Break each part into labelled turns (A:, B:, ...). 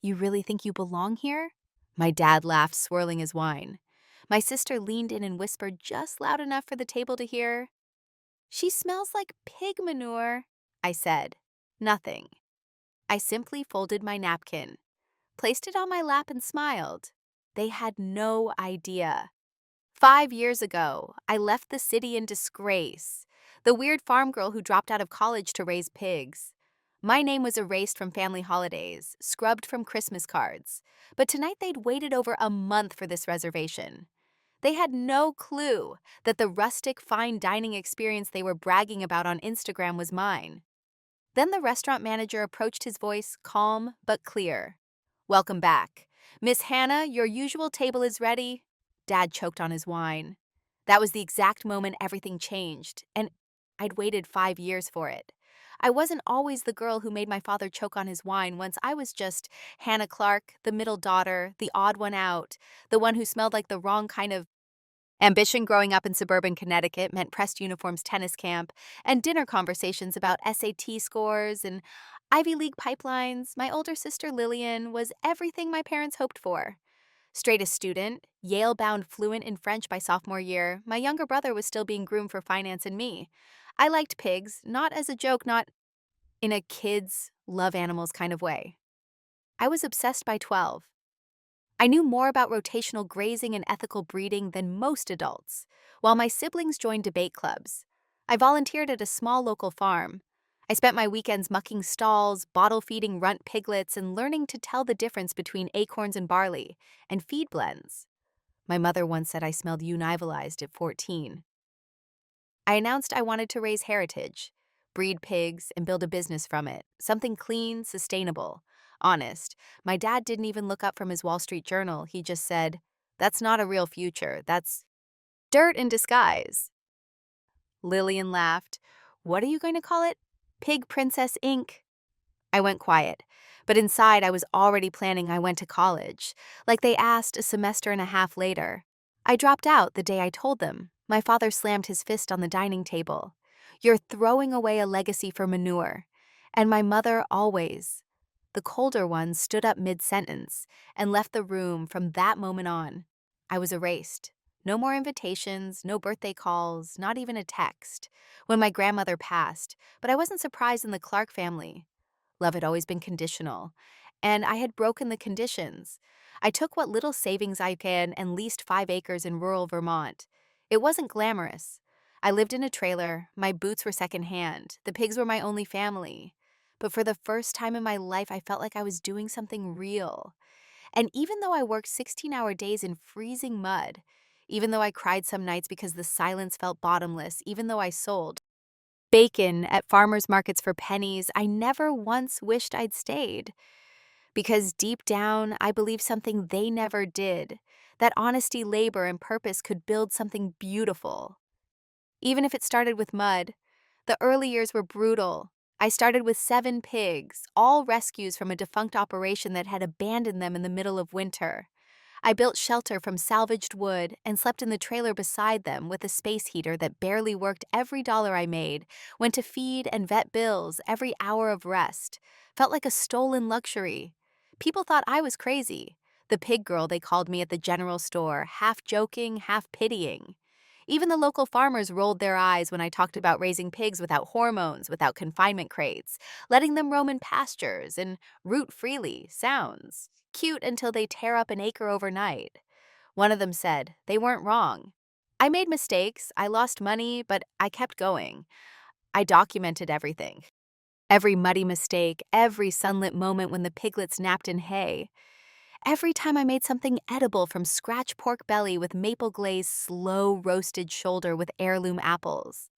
A: You really think you belong here? My dad laughed, swirling his wine. My sister leaned in and whispered just loud enough for the table to hear. She smells like pig manure, I said. Nothing. I simply folded my napkin, placed it on my lap, and smiled. They had no idea. 5 years ago, I left the city in disgrace. The weird farm girl who dropped out of college to raise pigs. My name was erased from family holidays, scrubbed from Christmas cards. But tonight they'd waited over a month for this reservation. They had no clue that the rustic fine dining experience they were bragging about on Instagram was mine. Then the restaurant manager approached, his voice calm but clear. "Welcome back. Miss Hannah, your usual table is ready." Dad choked on his wine. That was the exact moment everything changed, and I'd waited 5 years for it. I wasn't always the girl who made my father choke on his wine. Once I was just Hannah Clark, the middle daughter, the odd one out, the one who smelled like the wrong kind of ambition. Growing up in suburban Connecticut meant pressed uniforms, tennis camp, and dinner conversations about SAT scores and Ivy League pipelines. My older sister Lillian was everything my parents hoped for. Straight A student, Yale-bound fluent in French by sophomore year, my younger brother was still being groomed for finance and me. I liked pigs, not as a joke, not in a kids love animals kind of way. I was obsessed by 12. I knew more about rotational grazing and ethical breeding than most adults, while my siblings joined debate clubs. I volunteered at a small local farm. I spent my weekends mucking stalls, bottle feeding runt piglets, and learning to tell the difference between acorns and barley, and feed blends. My mother once said I smelled univolized at 14. I announced I wanted to raise heritage, breed pigs, and build a business from it, something clean, sustainable. Honest, my dad didn't even look up from his Wall Street Journal. He just said, "That's not a real future. That's dirt in disguise." Lillian laughed. "What are you going to call it? Pig Princess Inc." I went quiet, but inside I was already planning I went to college, like they asked a semester and a half later. I dropped out the day I told them. My father slammed his fist on the dining table. "You're throwing away a legacy for manure." And my mother always. The colder one stood up mid-sentence and left the room. From that moment on, I was erased. No more invitations, no birthday calls, not even a text. When my grandmother passed, but I wasn't surprised. In the Clark family, love had always been conditional, and I had broken the conditions. I took what little savings I could and leased 5 acres in rural Vermont. It wasn't glamorous. I lived in a trailer, my boots were secondhand, the pigs were my only family. But for the first time in my life, I felt like I was doing something real. And even though I worked 16-hour days in freezing mud, even though I cried some nights because the silence felt bottomless, even though I sold bacon at farmers markets for pennies, I never once wished I'd stayed. Because deep down, I believe something they never did, that honesty, labor, and purpose could build something beautiful. Even if it started with mud. The early years were brutal. I started with 7 pigs, all rescues from a defunct operation that had abandoned them in the middle of winter. I built shelter from salvaged wood and slept in the trailer beside them with a space heater that barely worked. Every dollar I made went to feed and vet bills. Every hour of rest felt like a stolen luxury. People thought I was crazy. The pig girl, they called me at the general store, half joking, half pitying. Even the local farmers rolled their eyes when I talked about raising pigs without hormones, without confinement crates, letting them roam in pastures and root freely. Sounds cute until they tear up an acre overnight. One of them said they weren't wrong. I made mistakes, I lost money, but I kept going. I documented everything. Every muddy mistake, every sunlit moment when the piglets napped in hay. Every time I made something edible, from scratch pork belly with maple glaze, slow roasted shoulder with heirloom apples.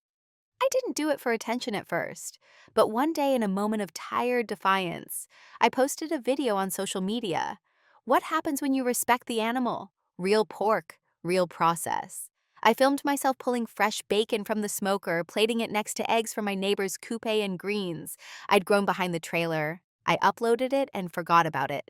A: I didn't do it for attention at first, but one day, in a moment of tired defiance, I posted a video on social media. What happens when you respect the animal? Real pork, real process. I filmed myself pulling fresh bacon from the smoker, plating it next to eggs from my neighbor's coupe and greens I'd grown behind the trailer. I uploaded it and forgot about it.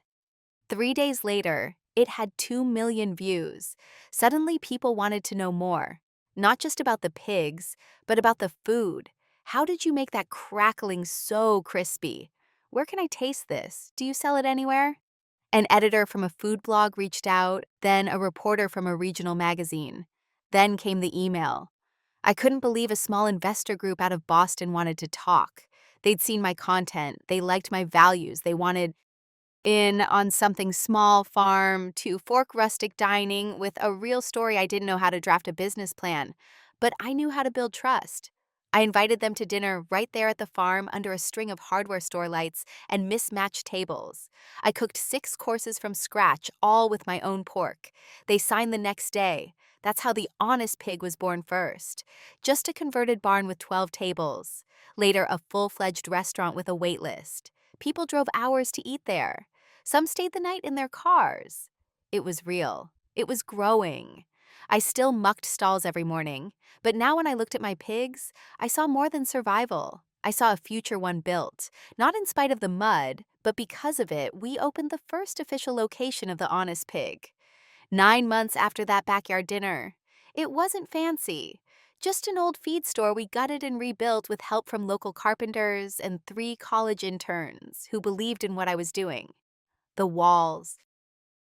A: 3 days later, it had 2 million views. Suddenly, people wanted to know more. Not just about the pigs, but about the food. How did you make that crackling so crispy? Where can I taste this? Do you sell it anywhere? An editor from a food blog reached out, then a reporter from a regional magazine. Then came the email. I couldn't believe a small investor group out of Boston wanted to talk. They'd seen my content, they liked my values, they wanted in on something small farm to fork rustic dining with a real story. I didn't know how to draft a business plan, but I knew how to build trust. I invited them to dinner right there at the farm under a string of hardware store lights and mismatched tables. I cooked 6 courses from scratch, all with my own pork. They signed the next day. That's how the Honest Pig was born first. Just a converted barn with 12 tables. Later, a full-fledged restaurant with a wait list. People drove hours to eat there. Some stayed the night in their cars. It was real. It was growing. I still mucked stalls every morning, but now when I looked at my pigs, I saw more than survival. I saw a future one built, not in spite of the mud, but because of it, we opened the first official location of the Honest Pig. 9 months after that backyard dinner. It wasn't fancy. Just an old feed store we gutted and rebuilt with help from local carpenters and 3 college interns who believed in what I was doing. The walls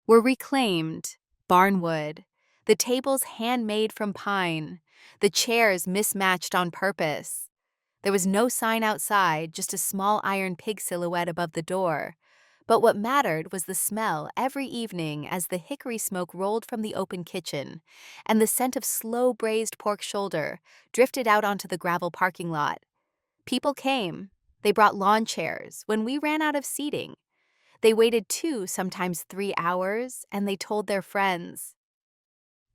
A: were reclaimed, barnwood, the tables handmade from pine, the chairs mismatched on purpose. There was no sign outside, just a small iron pig silhouette above the door. But what mattered was the smell every evening as the hickory smoke rolled from the open kitchen, and the scent of slow braised pork shoulder drifted out onto the gravel parking lot. People came. They brought lawn chairs when we ran out of seating. They waited 2, sometimes 3 hours, and they told their friends.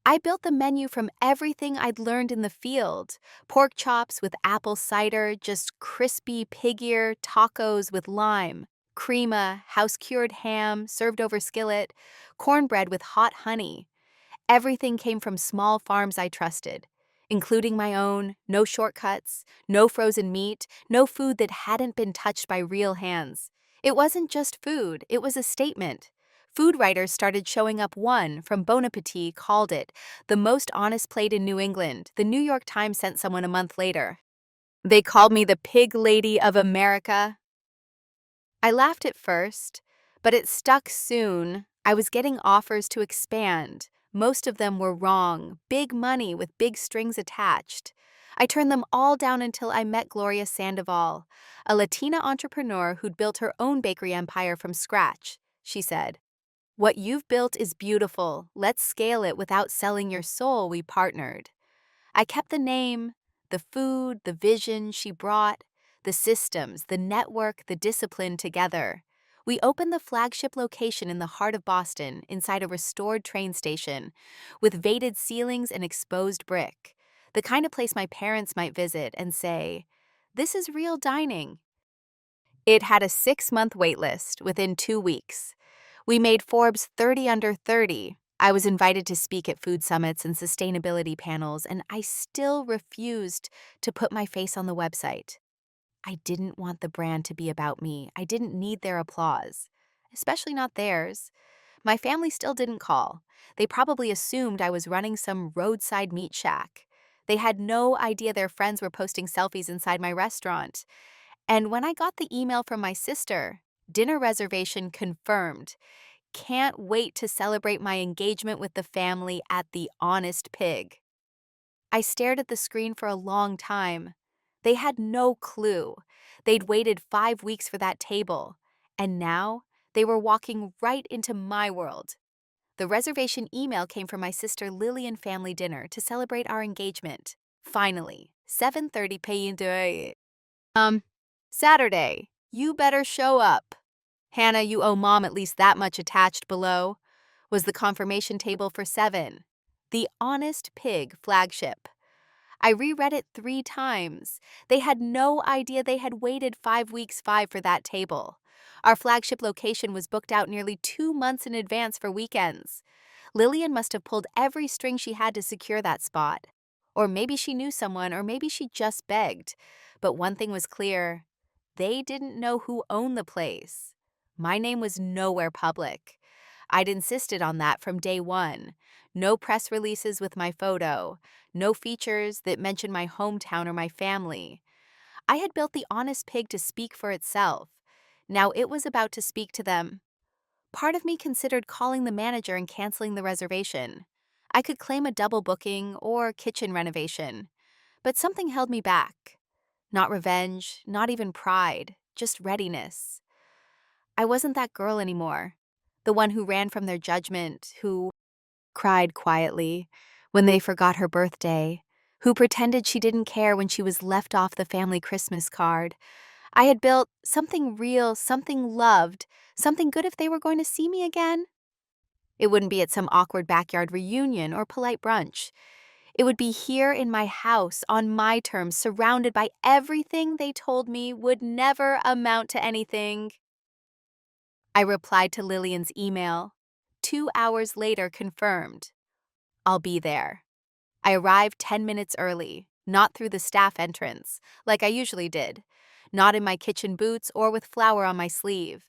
A: I built the menu from everything I'd learned in the field. Pork chops with apple cider, just crispy pig ear, tacos with lime, crema, house-cured ham served over skillet, cornbread with hot honey. Everything came from small farms I trusted, including my own. No shortcuts, no frozen meat, no food that hadn't been touched by real hands. It wasn't just food, it was a statement. Food writers started showing up. One from Bon Appetit called it the most honest plate in New England. The New York Times sent someone a month later. They called me the Pig Lady of America. I laughed at first, but it stuck soon. I was getting offers to expand. Most of them were wrong, big money with big strings attached. I turned them all down until I met Gloria Sandoval, a Latina entrepreneur who'd built her own bakery empire from scratch. She said, "What you've built is beautiful. Let's scale it without selling your soul." We partnered. I kept the name, the food, the vision she brought, the systems, the network, the discipline together. We opened the flagship location in the heart of Boston, inside a restored train station, with veinted ceilings and exposed brick. The kind of place my parents might visit and say, "This is real dining." It had a 6-month wait list within 2 weeks. We made Forbes 30 under 30. I was invited to speak at food summits and sustainability panels, and I still refused to put my face on the website. I didn't want the brand to be about me. I didn't need their applause, especially not theirs. My family still didn't call. They probably assumed I was running some roadside meat shack. They had no idea their friends were posting selfies inside my restaurant. And when I got the email from my sister, dinner reservation confirmed. Can't wait to celebrate my engagement with the family at the Honest Pig. I stared at the screen for a long time. They had no clue. They'd waited 5 weeks for that table, and now they were walking right into my world. The reservation email came from my sister Lillian family dinner to celebrate our engagement. Finally, 7:30 p.m. Saturday. You better show up. Hannah, you owe Mom at least that much. Attached below was the confirmation table for 7. The Honest Pig flagship. I reread it 3 times. They had no idea they had waited 5 weeks for that table. Our flagship location was booked out nearly 2 months in advance for weekends. Lillian must have pulled every string she had to secure that spot. Or maybe she knew someone, or maybe she just begged. But one thing was clear. They didn't know who owned the place. My name was nowhere public. I'd insisted on that from day one. No press releases with my photo. No features that mentioned my hometown or my family. I had built the Honest Pig to speak for itself. Now it was about to speak to them. Part of me considered calling the manager and canceling the reservation. I could claim a double booking or kitchen renovation, but something held me back. Not revenge, not even pride, just readiness. I wasn't that girl anymore. The one who ran from their judgment, who cried quietly when they forgot her birthday, who pretended she didn't care when she was left off the family Christmas card. I had built something real, something loved, something good if they were going to see me again. It wouldn't be at some awkward backyard reunion or polite brunch. It would be here in my house, on my terms, surrounded by everything they told me would never amount to anything. I replied to Lillian's email. 2 hours later, confirmed. I'll be there. I arrived 10 minutes early, not through the staff entrance, like I usually did, not in my kitchen boots or with flour on my sleeve.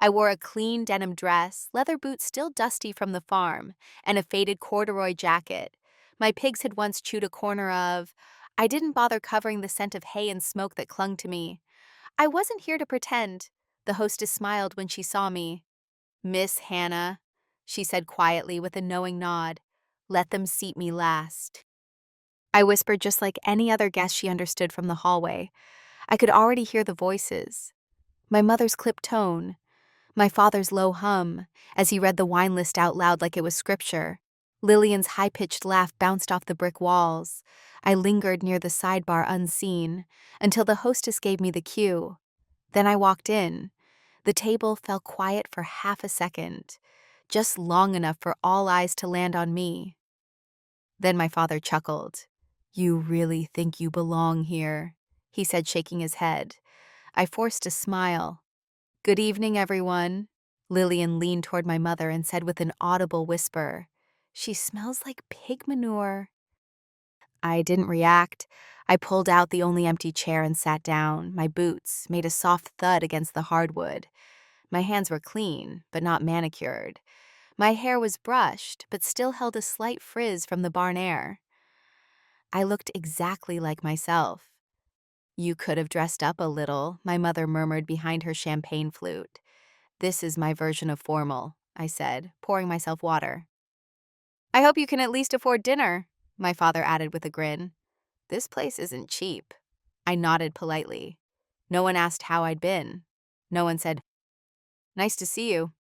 A: I wore a clean denim dress, leather boots still dusty from the farm, and a faded corduroy jacket. My pigs had once chewed a corner of. I didn't bother covering the scent of hay and smoke that clung to me. I wasn't here to pretend. The hostess smiled when she saw me. Miss Hannah, she said quietly with a knowing nod. Let them seat me last. I whispered just like any other guest she understood from the hallway. I could already hear the voices. My mother's clipped tone, my father's low hum, as he read the wine list out loud like it was scripture. Lillian's high-pitched laugh bounced off the brick walls. I lingered near the sidebar unseen, until the hostess gave me the cue. Then I walked in. The table fell quiet for half a second, just long enough for all eyes to land on me. Then my father chuckled. You really think you belong here, he said, shaking his head. I forced a smile. Good evening, everyone. Lillian leaned toward my mother and said with an audible whisper, She smells like pig manure. I didn't react. I pulled out the only empty chair and sat down. My boots made a soft thud against the hardwood. My hands were clean, but not manicured. My hair was brushed, but still held a slight frizz from the barn air. I looked exactly like myself. You could have dressed up a little, my mother murmured behind her champagne flute. This is my version of formal, I said, pouring myself water. I hope you can at least afford dinner, my father added with a grin. This place isn't cheap. I nodded politely. No one asked how I'd been. No one said, Nice to see you.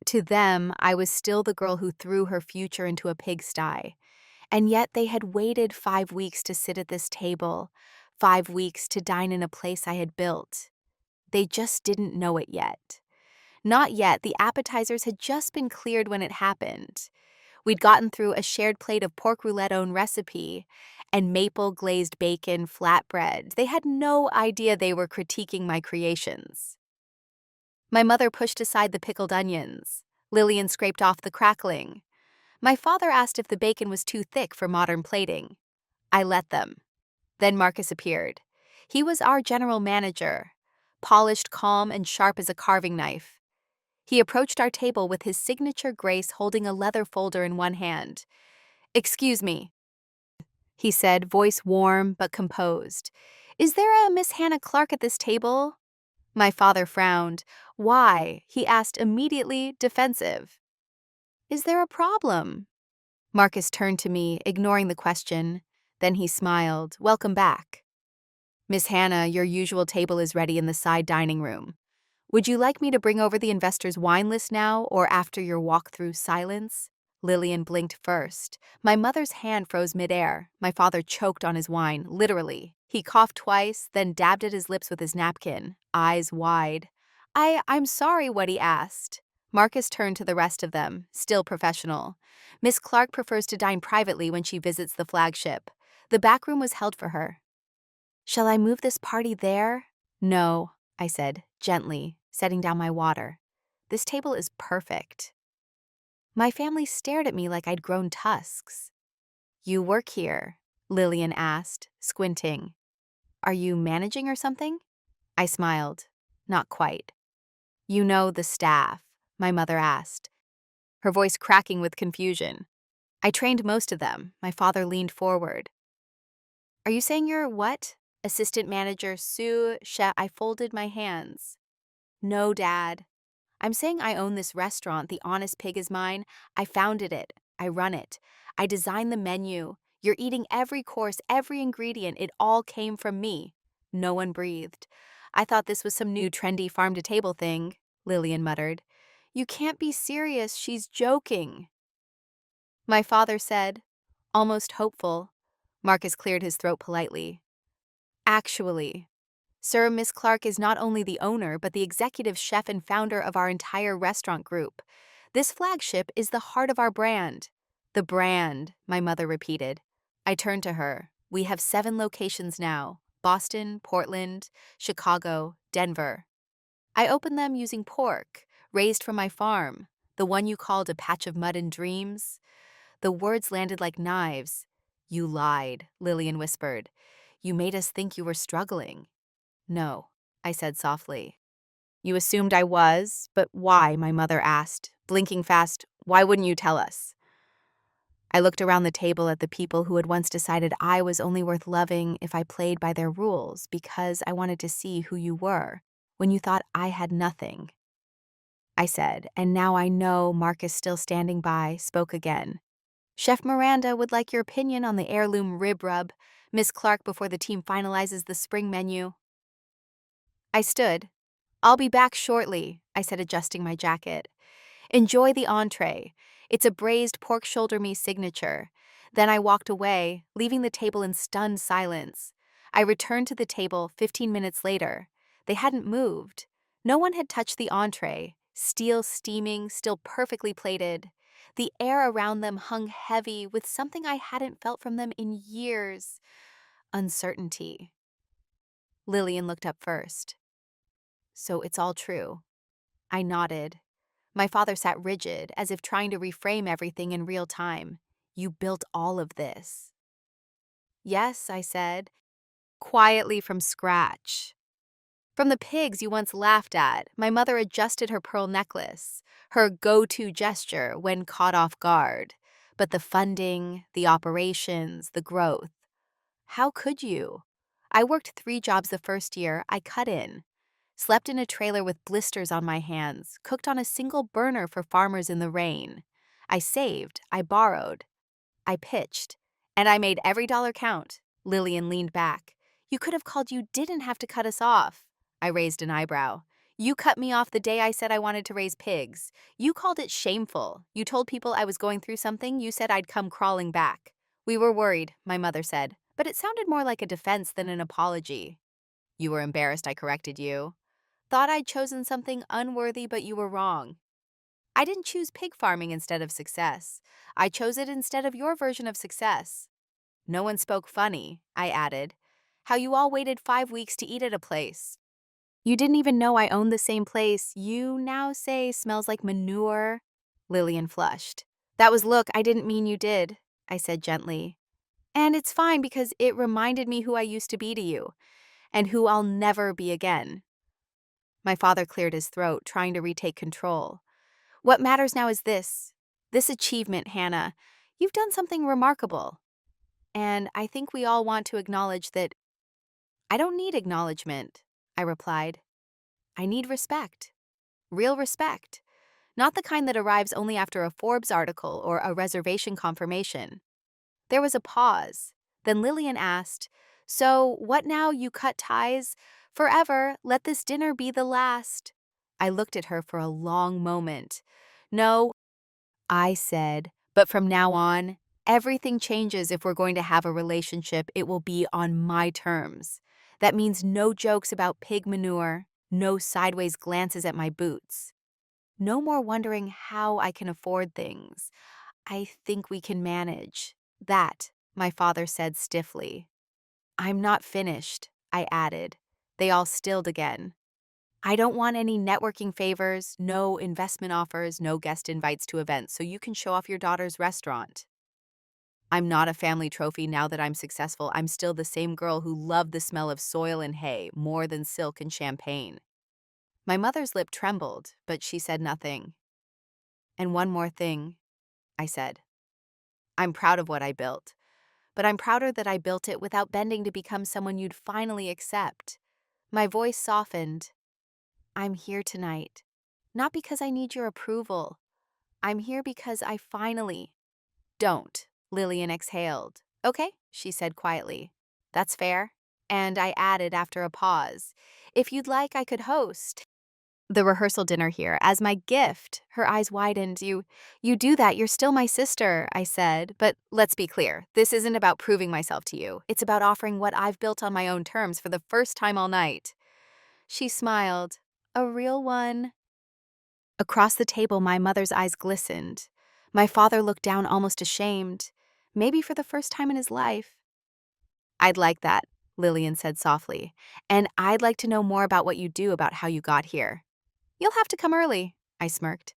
A: To them, I was still the girl who threw her future into a pigsty. And yet they had waited 5 weeks to sit at this table, 5 weeks to dine in a place I had built. They just didn't know it yet. Not yet, the appetizers had just been cleared when it happened. We'd gotten through a shared plate of pork roulette own recipe and maple glazed bacon flatbread. They had no idea they were critiquing my creations. My mother pushed aside the pickled onions. Lillian scraped off the crackling. My father asked if the bacon was too thick for modern plating. I let them. Then Marcus appeared. He was our general manager, polished, calm, and sharp as a carving knife. He approached our table with his signature grace holding a leather folder in one hand. Excuse me, he said, voice warm but composed. Is there a Miss Hannah Clark at this table? My father frowned. Why? He asked immediately, defensive. Is there a problem? Marcus turned to me, ignoring the question. Then he smiled. Welcome back. Miss Hannah, your usual table is ready in the side dining room. Would you like me to bring over the investor's wine list now or after your walk through silence? Lillian blinked first. My mother's hand froze midair. My father choked on his wine, literally. He coughed twice, then dabbed at his lips with his napkin, eyes wide. I'm sorry, what he asked. Marcus turned to the rest of them, still professional. Miss Clark prefers to dine privately when she visits the flagship. The back room was held for her. Shall I move this party there? No, I said, gently, setting down my water. This table is perfect. My family stared at me like I'd grown tusks. You work here? Lillian asked, squinting. Are you managing or something? I smiled. Not quite. You know the staff, my mother asked, her voice cracking with confusion. I trained most of them. My father leaned forward. Are you saying you're what? Assistant manager Sue. I folded my hands. No, Dad. I'm saying I own this restaurant. The Honest Pig is mine. I founded it. I run it. I designed the menu. You're eating every course, every ingredient. It all came from me. No one breathed. I thought this was some new trendy farm-to-table thing, Lillian muttered. You can't be serious. She's joking. My father said, almost hopeful. Marcus cleared his throat politely. Actually, Sir, Miss Clark is not only the owner, but the executive chef and founder of our entire restaurant group. This flagship is the heart of our brand. The brand, my mother repeated. I turned to her. We have 7 locations now: Boston, Portland, Chicago, Denver. I opened them using pork, raised from my farm, the one you called a patch of mud and dreams. The words landed like knives. You lied, Lillian whispered. You made us think you were struggling. No, I said softly. You assumed I was, but why? My mother asked, blinking fast. Why wouldn't you tell us? I looked around the table at the people who had once decided I was only worth loving if I played by their rules because I wanted to see who you were when you thought I had nothing. I said, and now I know. Marcus, still standing by, spoke again. Chef Miranda would like your opinion on the heirloom rib rub, Miss Clark, before the team finalizes the spring menu. I stood. I'll be back shortly, I said, adjusting my jacket. Enjoy the entree. It's a braised pork shoulder me signature. Then I walked away, leaving the table in stunned silence. I returned to the table 15 minutes later. They hadn't moved. No one had touched the entree, steel steaming, still perfectly plated. The air around them hung heavy with something I hadn't felt from them in years. Uncertainty. Lillian looked up first. So it's all true. I nodded. My father sat rigid, as if trying to reframe everything in real time. You built all of this. Yes, I said, quietly from scratch. From the pigs you once laughed at, my mother adjusted her pearl necklace, her go-to gesture when caught off guard. But the funding, the operations, the growth. How could you? I worked 3 jobs the first year. I cut in. Slept in a trailer with blisters on my hands, cooked on a single burner for farmers in the rain. I saved, I borrowed, I pitched, and I made every dollar count. Lillian leaned back. You could have called. You didn't have to cut us off. I raised an eyebrow. You cut me off the day I said I wanted to raise pigs. You called it shameful. You told people I was going through something. You said I'd come crawling back. We were worried, my mother said, but it sounded more like a defense than an apology. You were embarrassed I corrected you. Thought I'd chosen something unworthy, but you were wrong. I didn't choose pig farming instead of success. I chose it instead of your version of success. No one spoke funny, I added. How you all waited 5 weeks to eat at a place. You didn't even know I owned the same place. You now say smells like manure. Lillian flushed. That was look, I didn't mean you did, I said gently. And it's fine because it reminded me who I used to be to you, and who I'll never be again. My father cleared his throat, trying to retake control. What matters now is this achievement, Hannah. You've done something remarkable. And I think we all want to acknowledge that. I don't need acknowledgement, I replied. I need respect. Real respect. Not the kind that arrives only after a Forbes article or a reservation confirmation. There was a pause. Then Lillian asked, So, what now? You cut ties? Forever, let this dinner be the last. I looked at her for a long moment. No, I said, but from now on, everything changes. If we're going to have a relationship, it will be on my terms. That means no jokes about pig manure, no sideways glances at my boots. No more wondering how I can afford things. I think we can manage. That, my father said stiffly. I'm not finished, I added. They all stilled again. I don't want any networking favors, no investment offers, no guest invites to events so you can show off your daughter's restaurant. I'm not a family trophy now that I'm successful. I'm still the same girl who loved the smell of soil and hay more than silk and champagne. My mother's lip trembled, but she said nothing. And one more thing, I said. I'm proud of what I built, but I'm prouder that I built it without bending to become someone you'd finally accept. My voice softened. I'm here tonight. Not because I need your approval. I'm here because I finally don't, Lillian exhaled. Okay, she said quietly. That's fair. And I added after a pause, if you'd like, I could host the rehearsal dinner here as my gift. Her eyes widened. You do that, you're still my sister, I said. But let's be clear, this isn't about proving myself to you. It's about offering what I've built on my own terms for the first time all night. She smiled. A real one. Across the table, my mother's eyes glistened. My father looked down almost ashamed, maybe for the first time in his life. I'd like that, Lillian said softly. And I'd like to know more about what you do about how you got here. You'll have to come early, I smirked.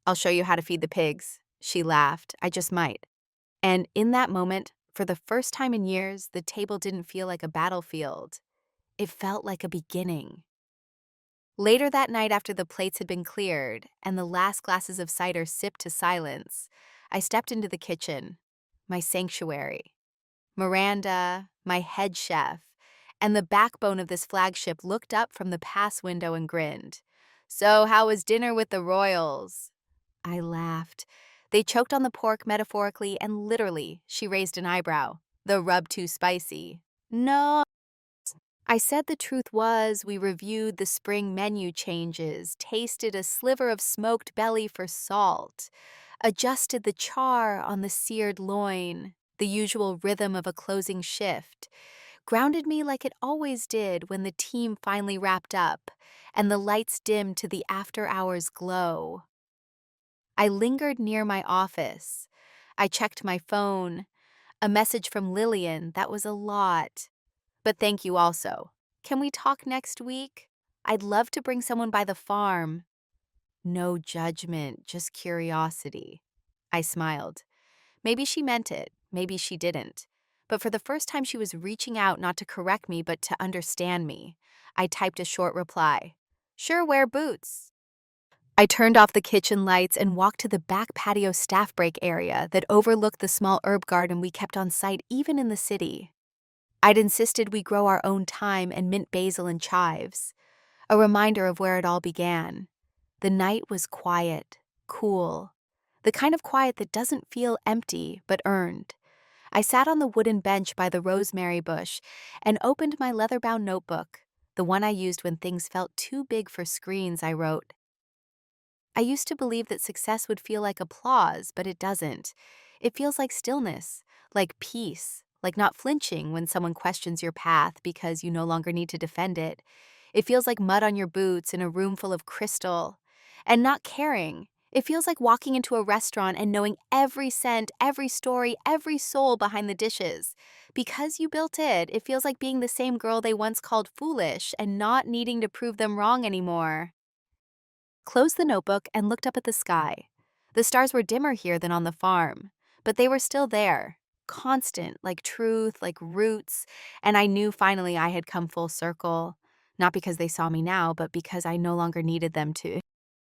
A: I'll show you how to feed the pigs. She laughed. I just might. And in that moment, for the first time in years, the table didn't feel like a battlefield. It felt like a beginning. Later that night, after the plates had been cleared and the last glasses of cider sipped to silence, I stepped into the kitchen, my sanctuary. Miranda, my head chef, and the backbone of this flagship looked up from the pass window and grinned. So, how was dinner with the royals? I laughed. They choked on the pork metaphorically and literally, she raised an eyebrow. The rub too spicy. No. I said the truth was, we reviewed the spring menu changes, tasted a sliver of smoked belly for salt, adjusted the char on the seared loin, the usual rhythm of a closing shift, grounded me like it always did when the team finally wrapped up and the lights dimmed to the after-hours glow. I lingered near my office. I checked my phone. A message from Lillian, that was a lot. But thank you also. Can we talk next week? I'd love to bring someone by the farm. No judgment, just curiosity. I smiled. Maybe she meant it, maybe she didn't. But for the first time, she was reaching out not to correct me, but to understand me. I typed a short reply. Sure, wear boots. I turned off the kitchen lights and walked to the back patio staff break area that overlooked the small herb garden we kept on site even in the city. I'd insisted we grow our own thyme and mint basil and chives, a reminder of where it all began. The night was quiet, cool, the kind of quiet that doesn't feel empty but earned. I sat on the wooden bench by the rosemary bush and opened my leather-bound notebook, the one I used when things felt too big for screens. I wrote, I used to believe that success would feel like applause, but it doesn't. It feels like stillness, like peace, like not flinching when someone questions your path because you no longer need to defend it. It feels like mud on your boots in a room full of crystal. And not caring. It feels like walking into a restaurant and knowing every scent, every story, every soul behind the dishes. Because you built it, it feels like being the same girl they once called foolish and not needing to prove them wrong anymore. Closed the notebook and looked up at the sky. The stars were dimmer here than on the farm, but they were still there, constant, like truth, like roots, and I knew finally I had come full circle, not because they saw me now, but because I no longer needed them to.